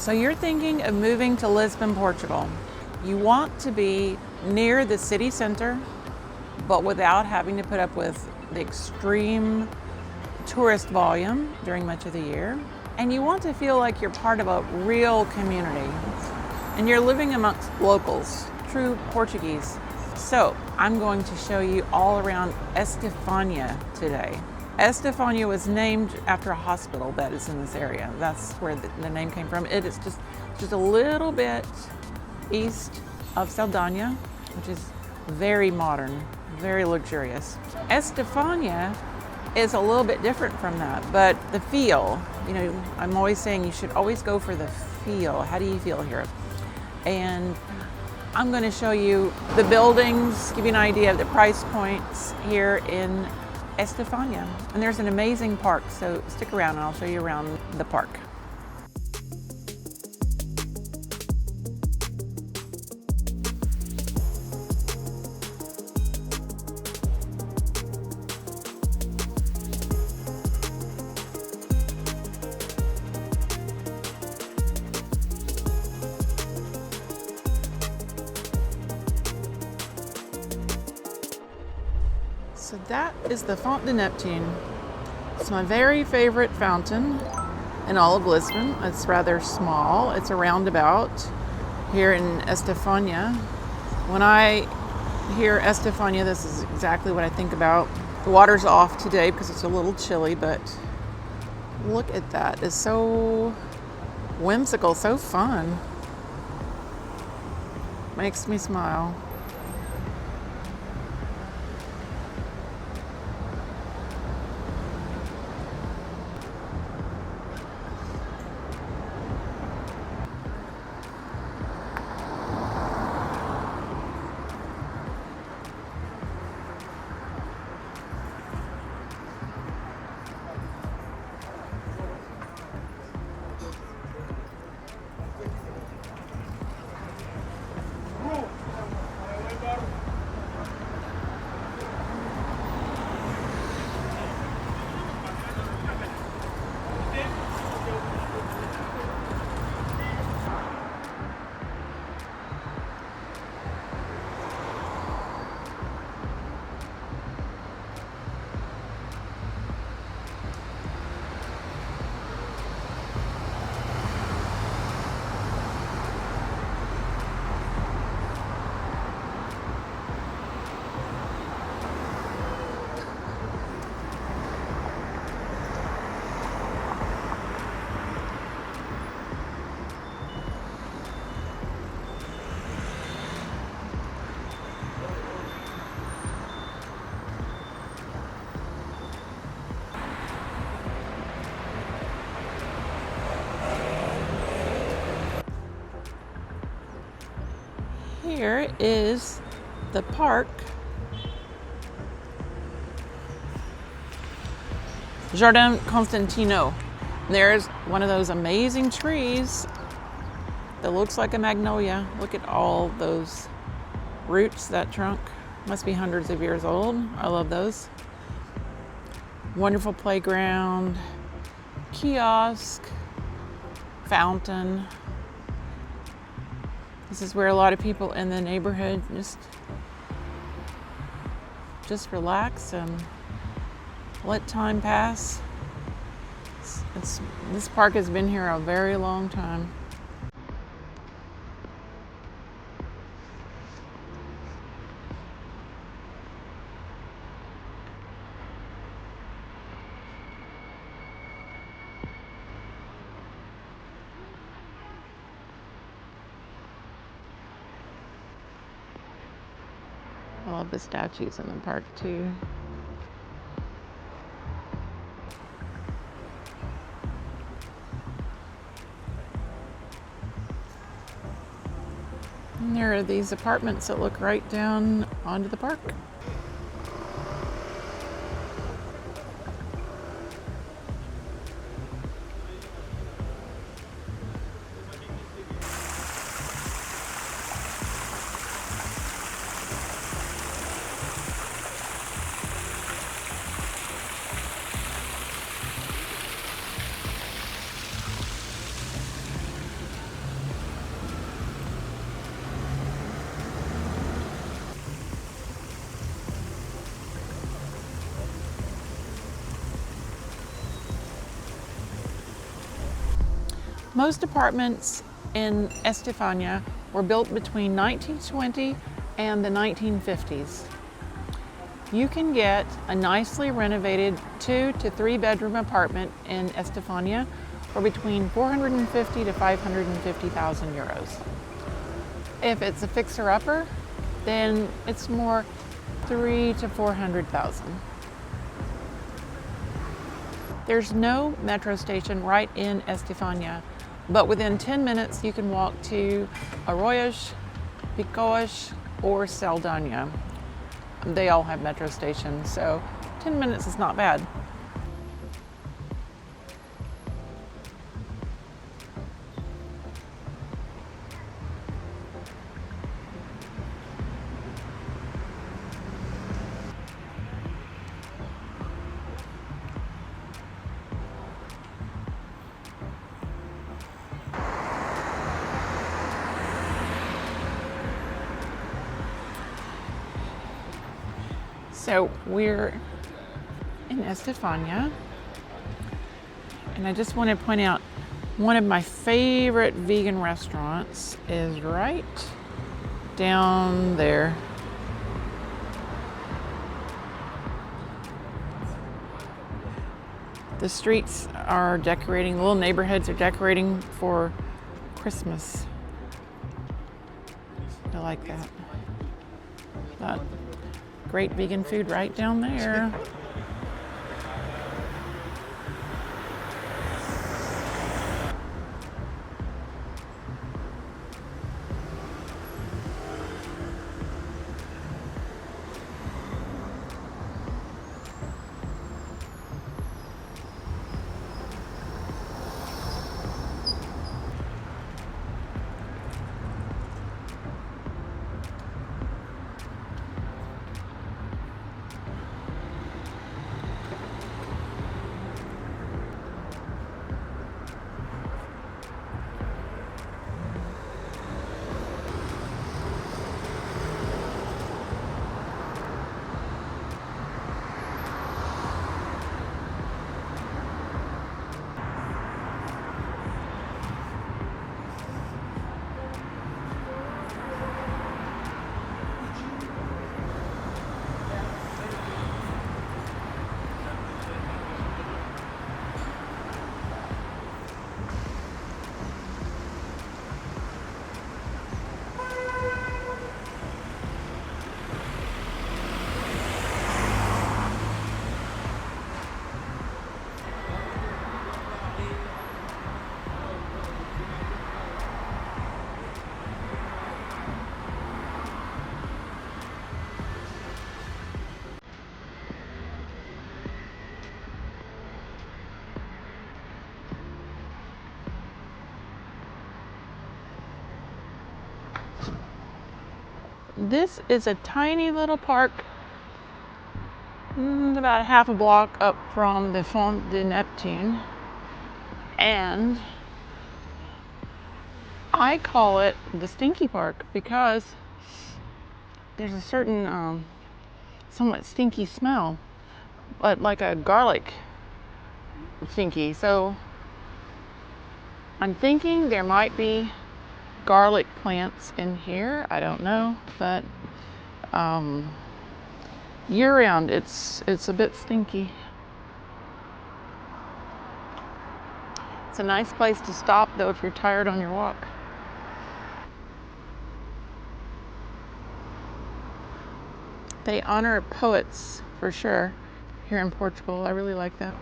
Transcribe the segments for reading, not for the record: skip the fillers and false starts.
So you're thinking of moving to Lisbon, Portugal. You want to be near the city center, but without having to put up with the extreme tourist volume during much of the year. And you want to feel like you're part of a real community and you're living amongst locals, true Portuguese. So I'm going to show you all around Estefânia today. Estefânia was named after a hospital that is in this area. That's where the name came from. It is just a little bit east of Sardinia, which is very modern, very luxurious. Estefânia is a little bit different from that, but the feel, I'm always saying you should always go for the feel. How do you feel here? And I'm going to show you the buildings, give you an idea of the price points here in Estefânia. And there's an amazing park, so stick around and I'll show you around the park. So that is the Font de Neptune. It's my very favorite fountain in all of Lisbon. It's rather small. It's a roundabout here in Estefânia. When I hear Estefânia, this is exactly what I think about. The water's off today because it's a little chilly, but look at that. It's so whimsical, so fun. Makes me smile. Here is the park, Jardim Constantino. There's one of those amazing trees that looks like a magnolia. Look at all those roots, that trunk. Must be hundreds of years old. I love those. Wonderful playground, kiosk, fountain. This is where a lot of people in the neighborhood just relax and let time pass. This park has been here a very long time. I love the statues in the park too. And there are these apartments that look right down onto the park. Most apartments in Estefania were built between 1920 and the 1950s. You can get a nicely renovated 2 to 3 bedroom apartment in Estefania for between 450 to 550,000 euros. If it's a fixer-upper, then it's more 3 to 400,000. There's no metro station right in Estefania, but within 10 minutes you can walk to Arroios, Picoas, or Saldana. They all have metro stations, so 10 minutes is not bad. So we're in Estefania, and I just want to point out one of my favorite vegan restaurants is right down there. The streets are decorating, little neighborhoods are decorating for Christmas. I like that. But great vegan food right down there. This is a tiny little park, about half a block up from the Font de Neptune, and I call it the Stinky Park because there's a certain somewhat stinky smell, but like a garlic stinky. So I'm thinking there might be garlic plants in here. I don't know, but year-round it's a bit stinky. It's a nice place to stop though if you're tired on your walk. They honor poets for sure here in Portugal. I really like that.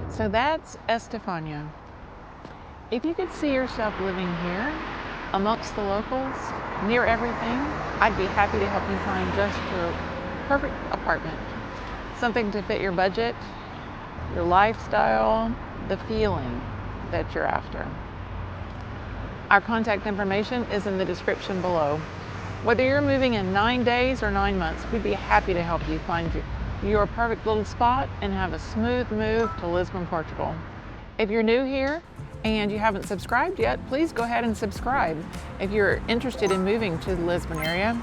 So that's Estefania. If you could see yourself living here amongst the locals, near everything, I'd be happy to help you find just your perfect apartment. Something to fit your budget, your lifestyle, the feeling that you're after. Our contact information is in the description below. Whether you're moving in 9 days or 9 months, we'd be happy to help you find your perfect little spot and have a smooth move to Lisbon, Portugal. If you're new here and you haven't subscribed yet, please go ahead and subscribe if you're interested in moving to the Lisbon area.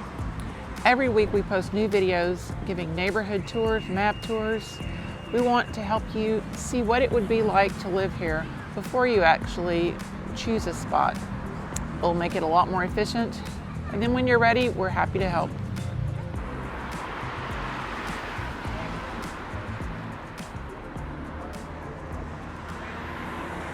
Every week we post new videos giving neighborhood tours, map tours. We want to help you see what it would be like to live here before you actually choose a spot. It'll make it a lot more efficient. And then when you're ready, we're happy to help.